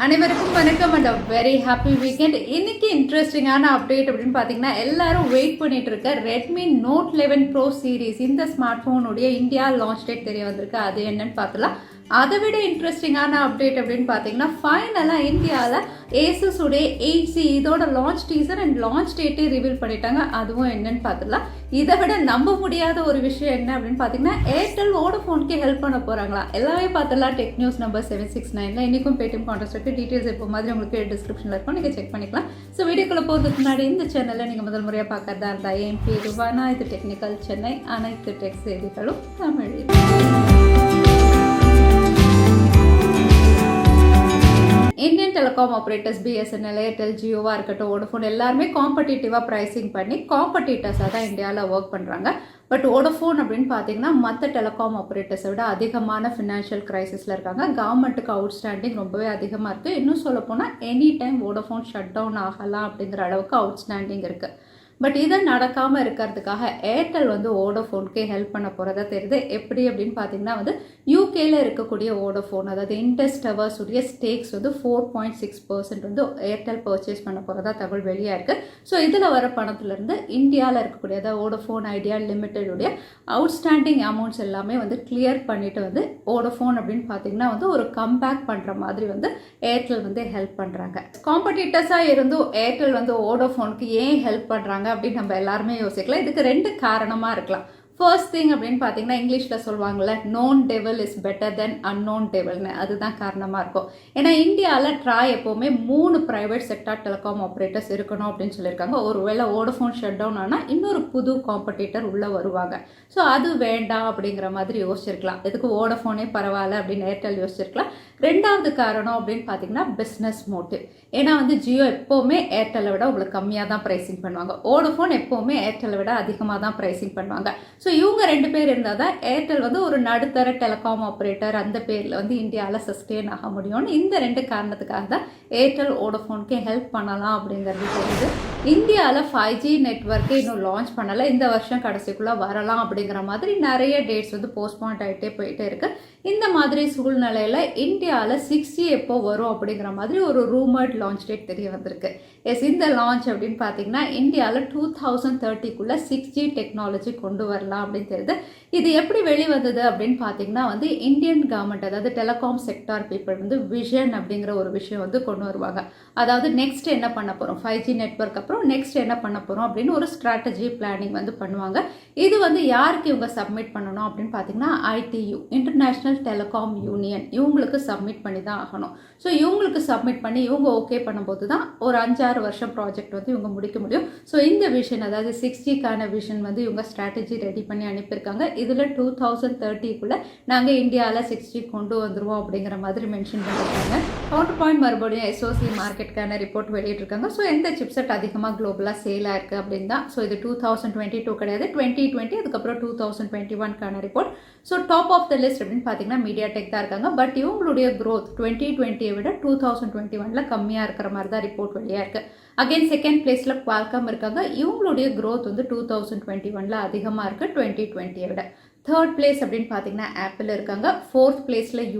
அனைவருக்கும் வணக்கம் and very happy weekend. இன்னைக்கு இன்ட்ரெஸ்டிங்கான அப்டேட் அப்படின்னு பார்த்தீங்கன்னா எல்லாரும் வெயிட் பண்ணிட்டு இருக்க ரெட்மி நோட் 11 ப்ரோ சீரீஸ் இந்த ஸ்மார்ட் ஃபோனுடைய இந்தியா லான்ச் டேட் தெரிய வந்திருக்கு. அது என்னன்னு பார்த்தலாம். அதை விட இன்ட்ரெஸ்டிங்கான அப்டேட் அப்படின்னு பார்த்தீங்கன்னா ஃபைனலாக இந்தியாவில் Asus உடைய 8C இதோட லான்ச் டீசர் அண்ட் லான்ச் டேட்டே ரிவீல் பண்ணிட்டாங்க. அதுவும் என்னன்னு பார்த்துலாம். இதை விட நம்ப முடியாத ஒரு விஷயம் என்ன அப்படின்னு பார்த்தீங்கன்னா ஏர்டெல் வோடஃபோனுக்கே ஹெல்ப் பண்ண போகிறாங்களா. எல்லாமே பார்த்துலாம். டெக் நியூஸ் நம்பர் 769 இன்றைக்கும் பேடிஎம் கான்டெஸ்ட் டீட்டெயில்ஸ் இப்போ மாதிரி உங்களுக்கு டிஸ்கிரிப்ஷனில் இருக்கும், நீங்கள் செக் பண்ணிக்கலாம். ஸோ வீடியோக்குள்ளே போகிறதுக்கு முன்னாடி இந்த சேனலில் நீங்கள் முதல் முறையாக பார்க்கறதா இருந்தால் என் பேர் வானா, இது டெக்னிக்கல் சென்னை, அனைத்து டெக் செய்திகளும் தமிழில். Indian telecom operators BSNL, Airtel, ஜியோவாக இருக்கட்டும், வோடஃபோன் எல்லாருமே காம்படிட்டிவாக ப்ரைசிங் பண்ணி காம்படிட்டர்ஸாக தான் இந்தியாவில் ஒர்க் பண்ணுறாங்க. பட் வோடஃபோன் அப்படின்னு பார்த்தீங்கன்னா மற்ற டெலிகாம் ஆப்ரேட்டர்ஸை விட அதிகமான ஃபினான்ஷியல் கிரைசிஸில் இருக்காங்க. கவர்மெண்ட்டுக்கு அவுட்ஸ்டாண்டிங் ரொம்பவே அதிகமாக இருக்குது. இன்னும் சொல்லப்போனால் any time Vodafone shut down ஆகலாம் அப்படிங்கிற அளவுக்கு அவுட்ஸ்டாண்டிங் இருக்குது. பட் இதை நடக்காமல் இருக்கிறதுக்காக ஏர்டெல் வந்து வோடஃபோனுக்கே ஹெல்ப் பண்ண போகிறதா தெரியுது. எப்படி அப்படின்னு பார்த்தீங்கன்னா வந்து யூகேல இருக்கக்கூடிய வோடஃபோன், அதாவது இண்டஸ் டவர்ஸ் உடைய ஸ்டேக்ஸ் வந்து 4.6% வந்து ஏர்டெல் பர்ச்சேஸ் பண்ண போகிறதா தகவல் வெளியாக இருக்குது. ஸோ இதில் வர பணத்துலேருந்து இந்தியாவில் இருக்கக்கூடிய அதாவது வோடஃபோன் ஐடியா லிமிட்டடுடைய அவுட்ஸ்டாண்டிங் அமௌண்ட்ஸ் எல்லாமே வந்து கிளியர் பண்ணிட்டு வந்து வோடஃபோன் அப்படின்னு பார்த்தீங்கன்னா வந்து ஒரு கம்பேக் பண்ணுற மாதிரி வந்து ஏர்டெல் வந்து ஹெல்ப் பண்ணுறாங்க. காம்படிட்டர்ஸாக இருந்தும் ஏர்டெல் வந்து வோடஃபோனுக்கு ஏன் ஹெல்ப் பண்ணுறாங்க அப்படின்னு நம்ம எல்லாருமே யோசிக்கலாம். இதுக்கு ரெண்டு காரணமாக இருக்கலாம். ஃபர்ஸ்ட் திங் அப்படின்னு பார்த்தீங்கன்னா இங்கிலீஷில் சொல்லுவாங்கள்ல, known devil is better than unknown டெவல்னு. அதுதான் காரணமாக இருக்கும். ஏன்னா இந்தியாவில் ட்ராய் எப்போவுமே 3 ப்ரைவேட் செக்டார் டெலிகாம் ஆப்ரேட்டர்ஸ் இருக்கணும் அப்படின்னு சொல்லியிருக்காங்க. ஒருவேளை வோடஃபோன் ஷட் டவுன் ஆனால் இன்னொரு புது காம்படிட்டர் உள்ளே வருவாங்க. ஸோ அது வேண்டாம் அப்படிங்கிற மாதிரி யோசிச்சிருக்கலாம். இதுக்கு வோடஃபோனே பரவாயில்ல அப்படின்னு ஏர்டெல் யோசிச்சிருக்கலாம். ரெண்டாவது காரணம் அப்படின்னு பார்த்தீங்கன்னா பிஸ்னஸ் மோட்டிவ். ஏன்னா வந்து ஜியோ எப்போவுமே ஏர்டெல்லை விட உங்களுக்கு கம்மியாக தான் ப்ரைசிங் பண்ணுவாங்க. வோடஃபோன் எப்போவுமே ஏர்டெல்லை விட அதிகமாக தான் ப்ரைசிங் பண்ணுவாங்க. ஸோ இவங்க 2 பேர் இருந்தால் தான் ஏர்டெல் வந்து ஒரு நடுத்தர டெலிகாம் ஆப்ரேட்டர் அந்த பேரில் வந்து இந்தியாவில் சஸ்டெயின் ஆக முடியும்னு இந்த 2 காரணத்துக்காக தான் ஏர்டெல் வோடஃபோனுக்கே ஹெல்ப் பண்ணலாம் அப்படிங்கிறது தெரியுது. இந்தியாவில் 5G நெட்வொர்க்கே இன்னும் லான்ச் பண்ணலை. இந்த வருஷம் கடைசிக்குள்ளே வரலாம் அப்படிங்கிற மாதிரி நிறைய டேட்ஸ் வந்து போஸ்ட்பாண்ட் ஆகிட்டே போயிட்டே இருக்குது. இந்த மாதிரி சூழ்நிலையில் இந்தியாவில் 6G எப்போ வரும் அப்படிங்கிற மாதிரி ஒரு ரூமர்ட் லான்ச் டேட் தெரிய வந்திருக்கு. எஸ், இந்த லான்ச் அப்படின்னு பார்த்தீங்கன்னா இந்தியாவில் 2030க்குள்ளே 6G டெக்னாலஜி கொண்டு வரலாம் அப்படின்னு தெரியுது. இது எப்படி வெளிவந்தது அப்படின்னு பார்த்தீங்கன்னா வந்து இந்தியன் கவர்மெண்ட், அதாவது டெலிகாம் செக்டார் பீப்புள் வந்து விஷன் அப்படிங்கிற ஒரு விஷயம் வந்து கொண்டு வருவாங்க. அதாவது நெக்ஸ்ட் என்ன பண்ண போகிறோம், 5G நெட்வொர்க் அப்புறம் நெக்ஸ்ட் என்ன பண்ண போகிறோம் அப்படின்னு ஒரு ஸ்ட்ராட்டஜி பிளானிங் வந்து பண்ணுவாங்க. இது வந்து யாருக்கு இவங்க சப்மிட் பண்ணணும் அப்படின்னு பார்த்தீங்கன்னா ITU, இன்டர்நேஷ்னல் டெலிகாம் யூனியன், இவங்களுக்கு சப்மிட் பண்ணி தான் ஆகணும். ஸோ இவங்களுக்கு சப்மிட் பண்ணி இவங்க ஓகே பண்ணும்போது தான் ஒரு 5-6 வருஷம் ப்ராஜெக்ட் வந்து இவங்க முடிக்க முடியும். ஸோ இந்த விஷன், அதாவது 6Gக்கான விஷன் வந்து இவங்க ஸ்ட்ராட்டஜி ரெடி பண்ணி அனுப்பியிருக்காங்க. இதில் 2030க்குள்ளே நாங்கள் இந்தியாவில் 6G கொண்டு வந்துடுவோம் அப்படிங்கிற மாதிரி மென்ஷன் பண்ணியிருக்காங்க. கவுண்டர் பாயிண்ட் மறுபடியும் SOC மார்க்கெட்டுக்கான ரிப்போர்ட் வெளியிட்டிருக்காங்க. ஸோ எந்த சிப்செட் அதிகமாக குளோபலாக சேலாக இருக்குது அப்படின்னு தான். ஸோ இது 2022 கிடையாது, 2020, அதுக்கப்புறம் 2021க்கான report. So top of the list அப்படின்னு பார்த்தீங்கன்னா மீடியாடெக் தான் இருக்காங்க. பட் இவங்களுடைய க்ரோத் 2020 விட 2021 கம்மியாக இருக்கிற மாதிரி தான் ரிப்போர்ட் வெளியாக இருக்குது. அகைன் செகண்ட் பிளேஸில் குவால்காம் இருக்காங்க. இவங்களுடைய க்ரோத் வந்து 2021 அதிகமாக இருக்குது 2020 விட. தேர்ட் பிளேஸ் அப்படின்னு பார்த்தீங்கன்னா ஆப்பிள் இருக்காங்க. ஃபோர்த் பிளேஸில்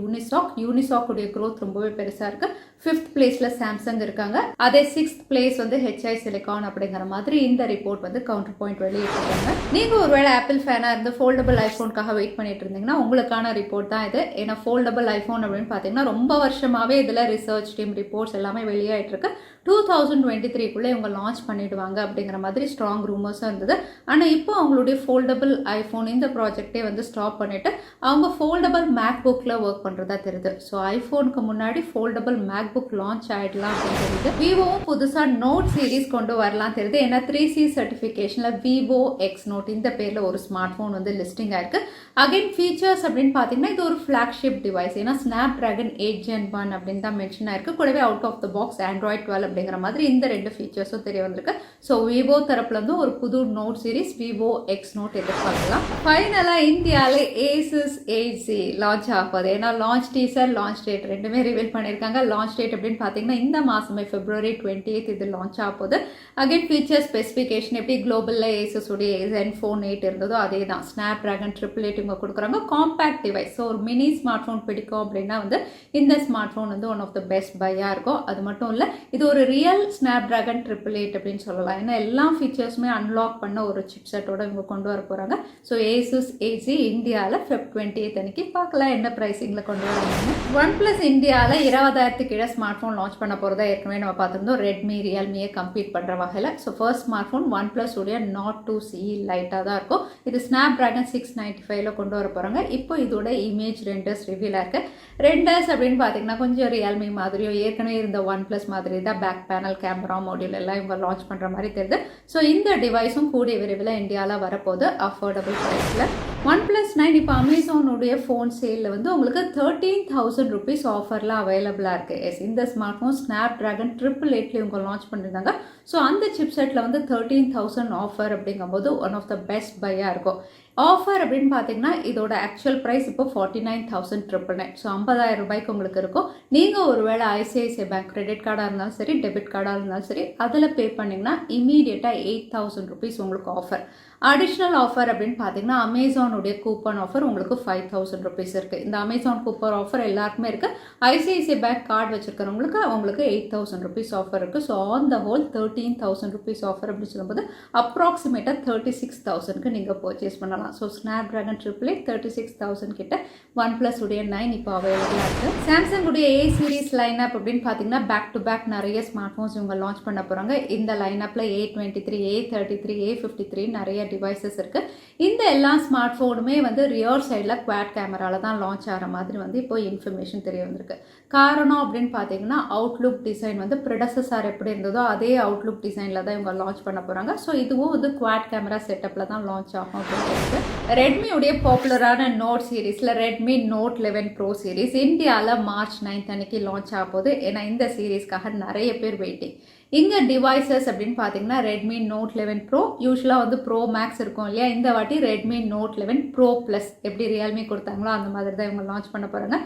யூனிசாக்குடைய க்ரோத் ரொம்பவே பெருசாக இருக்குது. ஃபிஃப்த் பிளேஸில் சாம்சங் இருக்காங்க. அதே சிக்ஸ்த் பிளேஸ் வந்து HI சிலிகான் அப்படிங்கிற மாதிரி இந்த ரிப்போர்ட் வந்து கவுண்டர் பாயிண்ட் வெளியிட்டிருக்காங்க. நீங்கள் ஒருவேளை ஆப்பிள் ஃபேனாக இருந்து ஃபோல்டபுள் ஐஃபோனுக்காக வெயிட் பண்ணிட்டு இருந்தீங்கன்னா உங்களுக்கான ரிப்போர்ட் தான் இது. ஏன்னா ஃபோல்டபுள் ஐஃபோன் அப்படின்னு பார்த்தீங்கன்னா ரொம்ப வருஷமாகவே இதில் ரிசர்ச் டீம் ரிப்போர்ட்ஸ் எல்லாமே வெளியாகிட்டு இருக்கு. 2023க்குள்ளே இவங்க லான்ச் பண்ணிடுவாங்க அப்படிங்கிற மாதிரி ஸ்ட்ராங் ரூமர்ஸும் இருந்தது. ஆனால் இப்போ அவங்களுடைய ஃபோல்டபுள் ஐஃபோன் இந்த ப்ராஜெக்டே வந்து ஸ்டாப் பண்ணிவிட்டு அவங்க ஃபோல்டபுள் மேக் புக்கில் ஒர்க் பண்ணுறதா தெரியுது. ஸோ ஐஃபோனுக்கு முன்னாடி ஃபோல்டபுள் மேக் புக் லான்ச் ஆகிடலாம் அப்படின்னு தெரியுது. விவோவும் புதுசாக நோட் சீரீஸ் கொண்டு வரலாம் தெரியுது. ஏன்னா 3C சர்டிஃபிகேஷனில் Vivo X Note இந்த பேரில் ஒரு ஸ்மார்ட் ஃபோன் வந்து லிஸ்டிங் ஆயிருக்கு. அகைன் ஃபீச்சர்ஸ் அப்படின்னு பார்த்தீங்கன்னா இது ஒரு ஃப்ளாக்ஷிப் டிவைஸ். ஏன்னா Snapdragon 8 Gen 1 அப்படின்னு தான் மென்ஷன் ஆயிருக்கு. கூடவே out of the box Android 12 அப்படிங்கிற மாதிரி இந்த 2 ஃபீச்சர்ஸும் தெரிய வந்திருக்கு. ஸோ விவோ தரப்புலேருந்து ஒரு புது note series Vivo X Note எதிர்பார்க்கலாம். ஃபைனலாக இந்தியாவில் Asus A3 லான்ச் ஆகுது. ஏன்னா லான்ச் டீசர் லான்ச் டேட் ரெண்டுமே ரிவீல் பண்ணியிருக்காங்க. லான்ச் டேட் அப்படின்னு பார்த்தீங்கன்னா இந்த மாதமே February 28 இது லான்ச் ஆகுது. அகைன் ஃபீச்சர் ஸ்பெசிஃபிகேஷன் எப்படி குளோபலில் Asus உடைய Zenfone 8 இருந்ததோ அதே தான். Snapdragon 888 இவங்க கொடுக்குறாங்க. Compact device. ஸோ ஒரு மினி ஸ்மார்ட் ஃபோன் பிடிக்கும் அப்படின்னா வந்து இந்த ஸ்மார்ட் ஃபோன் வந்து ஒன் ஆஃப் த பெஸ்ட் பையாக இருக்கும். அது மட்டும் இல்லை, இது ஒரு ரியல் Snapdragon 888 அப்படின்னு சொல்லலாம். ஏன்னா எல்லா ஃபீச்சர்ஸுமே அன்லாக் பண்ண ஒரு சிப்செட்டோட இவங்க கொண்டு வர போகிறாங்க. ஸோ Asus A3 இந்தியாவில் Feb 28 அன்னைக்கு பார்க்கலாம் என்ன ப்ரைஸிங்கில் கொண்டு வராங்க. OnePlus இந்தியாவில் 20,000 கீழே ஸ்மார்ட் ஃபோன் லான்ச் பண்ண போகிறதா ஏற்கனவே நம்ம பார்த்துருந்தோம். ரெட்மி ரியல்மியை கம்பீட் பண்ணுற வகையில். So first smart phone OnePlus உடைய Nord 2 CE லைட்டாக தான் இருக்கும். இது Snapdragon 695 கொண்டு வர போகிறாங்க. இப்போ இதோட இமேஜ் ரெண்டர்ஸ் ரிவீலாக இருக்குது. ரெண்டர்ஸ் அப்படின்னு பார்த்தீங்கன்னா கொஞ்சம் ரியல்மி மாதிரியோ ஏற்கனவே இருந்த OnePlus மாதிரி தான் பேக் பேனல் கேமரா மாடியூல் எல்லாம் இவங்க லான்ச் பண்ணுற மாதிரி தெரியுது. ஸோ இந்த டிவைஸும் கூடிய விரைவில் இந்தியாவில் வரப்போகுது அஃபோர்டபுள் ப்ரைஸில். OnePlus 9 இப்போ அமேசானுடைய ஃபோன் சேலில் வந்து உங்களுக்கு 13,000 rupees ஆஃபரில் அவைலபிளாக இருக்குது. எஸ், இந்த ஸ்மார்ட் ஃபோன் Snapdragon 888 இவங்க லான்ச் பண்ணியிருந்தாங்க. ஸோ அந்த சிப்செட்டில் வந்து 13,000 ஆஃபர் அப்படிங்கும்போது ஒன் ஆஃப் த பெஸ்ட் பையாக இருக்கும். ஆஃபர் அப்படின்னு பார்த்தீங்கன்னா இதோட ஆக்சுவல் ப்ரைஸ் இப்போ 49,999. ஸோ 50,000 ரூபாய்க்கு உங்களுக்கு இருக்கும். நீங்கள் ஒருவேளை ஐசிஐசிஐ பேங்க் கிரெடிட் கார்டாக இருந்தாலும் சரி, டெபிட் கார்டாக இருந்தாலும் சரி, அதில் பே பண்ணிங்கன்னா இமீடியட்டாக 8,000 rupees உங்களுக்கு ஆஃபர். அடிஷ்னல் ஆஃபர் அப்படின்னு பார்த்தீங்கன்னா அமேசானுடைய கூப்பன் ஆஃபர் உங்களுக்கு 5,000 rupees இருக்குது. இந்த அமேசான் கூப்பன் ஆஃபர் எல்லாருக்குமே இருக்குது. ஐசிஐசிஐ பேங்க் கார்டு வச்சுருக்கிறவங்களுக்கு உங்களுக்கு 8,000 rupees ஆஃபர் இருக்குது. So on the whole 13,000 rupees offer அப்படின்னு சொல்லும்போது அப்ராக்சிமேட்டாக 36,000க்கு நீங்கள் பர்ச்சேஸ் பண்ணலாம். ஸோ Snapdragon 888 36,000 கிட்ட OnePlus உடைய 9 இப்போ அவைலபிளாக இருக்குது. சாம்சங் உடைய A சீரிஸ் லைனப் அப்படின்னு பார்த்தீங்கன்னா பேக் டு பேக் நிறைய ஸ்மார்ட் ஃபோன்ஸ் இவங்க லான்ச் பண்ண போகிறாங்க. இந்த லைனப்பில் A23, A33, A53 நிறைய டிவைசஸ் இருக்குது. இந்த எல்லா ஸ்மார்ட் ஃபோனுமே வந்து ரியர் சைடில் குவாட் கேமராவில் தான் லான்ச் ஆகிற மாதிரி வந்து இப்போ இன்ஃபர்மேஷன் தெரிய வந்திருக்கு. காரணம் அப்படின்னு பார்த்தீங்கன்னா அவுட்லுக் டிசைன் வந்து ப்ரெடசஸர் எப்படி இருந்ததோ அதே அவுட்லுக் டிசைனில் தான் இவங்க லான்ச் பண்ண போகிறாங்க. ஸோ இதுவும் வந்து குவாட் கேமரா செட்டப்பில் தான் லான்ச் ஆகும் அப்படின்னு. ரெட்மியுடைய பாப்புலரான நோட் சீரீஸில் ரெட்மி நோட் 11 ப்ரோ சீரீஸ் இந்தியாவில் March 9 அன்னைக்கு லான்ச் ஆக போகுது. ஏன்னா இந்த சீரீஸ்க்காக நிறைய பேர் வெயிட்டிங். இங்கே டிவைசஸ் அப்படின்னு பார்த்தீங்கன்னா ரெட்மி நோட் 11 ப்ரோ யூஸ்வலாக வந்து ப்ரோ மேக்ஸ் இருக்கும் இல்லையா, இந்த வாட்டி ரெட்மி நோட் 11 ப்ரோ ப்ளஸ் எப்படி ரியல்மி கொடுத்தாங்களோ அந்த மாதிரி தான் இவங்க லான்ச் பண்ண போகிறாங்க.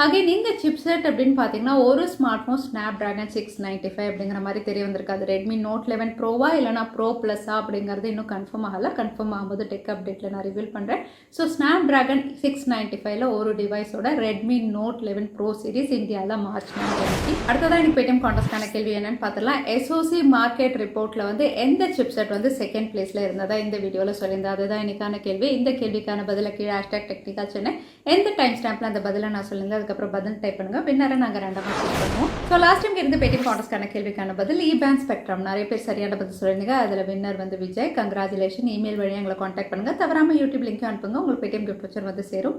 அகைன் நீங்கள் சிப்செட் அப்படின்னு பார்த்தீங்கன்னா ஒரு ஸ்மார்ட் ஃபோன் Snapdragon 695 அப்படிங்கிற மாதிரி தெரிய வந்திருக்காது. ரெட்மி நோட் 11 ப்ரோவா இல்லைனா ப்ரோ ப்ளஸ்ஸா அப்படிங்கிறது இன்னும் கன்ஃபார்ம் ஆகலை. கன்ஃபார்ம் ஆகும்போது டெக் அப்டேட்டில் நான் ரிவீல் பண்ணுறேன். ஸோ Snapdragon 695ல் ஒரு டிவைஸோட ரெட்மி நோட் 11 ப்ரோ சீரிஸ் இந்தியாவில் March 9 அடுத்ததான் எனக்கு பேடிஎம் கான்டெஸ்டான கேள்வி என்னன்னு பார்த்துலாம். SOC மார்க்கெட் ரிப்போர்ட்டில் வந்து எந்த சிப்செட் வந்து செகண்ட் பிளேஸில் இருந்ததா இந்த வீடியோவில் சொல்லியிருந்தேன். அதுதான் இன்னைக்கான கேள்வி. இந்த கேள்விக்கான பதிலை கீழே #Technical Chennai எந்த டைம் ஸ்டாம்பில் அந்த பதிலை நான் சொல்லுங்கள். அதுக்கப்புறம் பதில் டைப் பண்ணுங்க. வின்னரை நாங்கள் ரேண்டமாக சூஸ் பண்ணுவோம். ஸோ லாஸ்ட் டைம் இருந்து பேடிஎம் கான்டெஸ்டான கேள்விக்கான பதில் E-band ஸ்பெக்ட்ரம். நிறைய பேர் சரியான பதில் சொல்லியிருந்தீங்க. அதில் வின்னர் வந்து விஜய். கங்க்ராச்சுலேஷன். இமெயில் வழியாக எங்களை காண்டாக்ட் பண்ணுங்கள். தவறாமல் யூடியூப் லிங்க் அனுப்புங்க. உங்களுக்கு பேடிஎம் கிஃப்ட் வச்சர் வந்து சேரும்.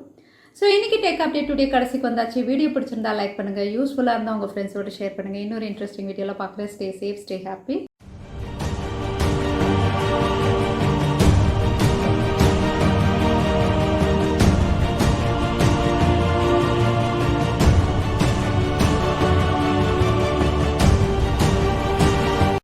ஸோ இன்றைக்கி டெக் அப்டேட் டுடே கடைசிக்கு வந்தாச்சு. வீடியோ பிடிச்சிருந்தா லைக் பண்ணுங்கள். யூஸ்ஃபுல்லாக இருந்தால் உங்கள் ஃப்ரெண்ட்ஸோடு ஷேர் பண்ணுங்கள். இன்னொரு இன்ட்ரெஸ்டிங் வீடியோவில் பார்க்குறேன். Stay safe, stay happy.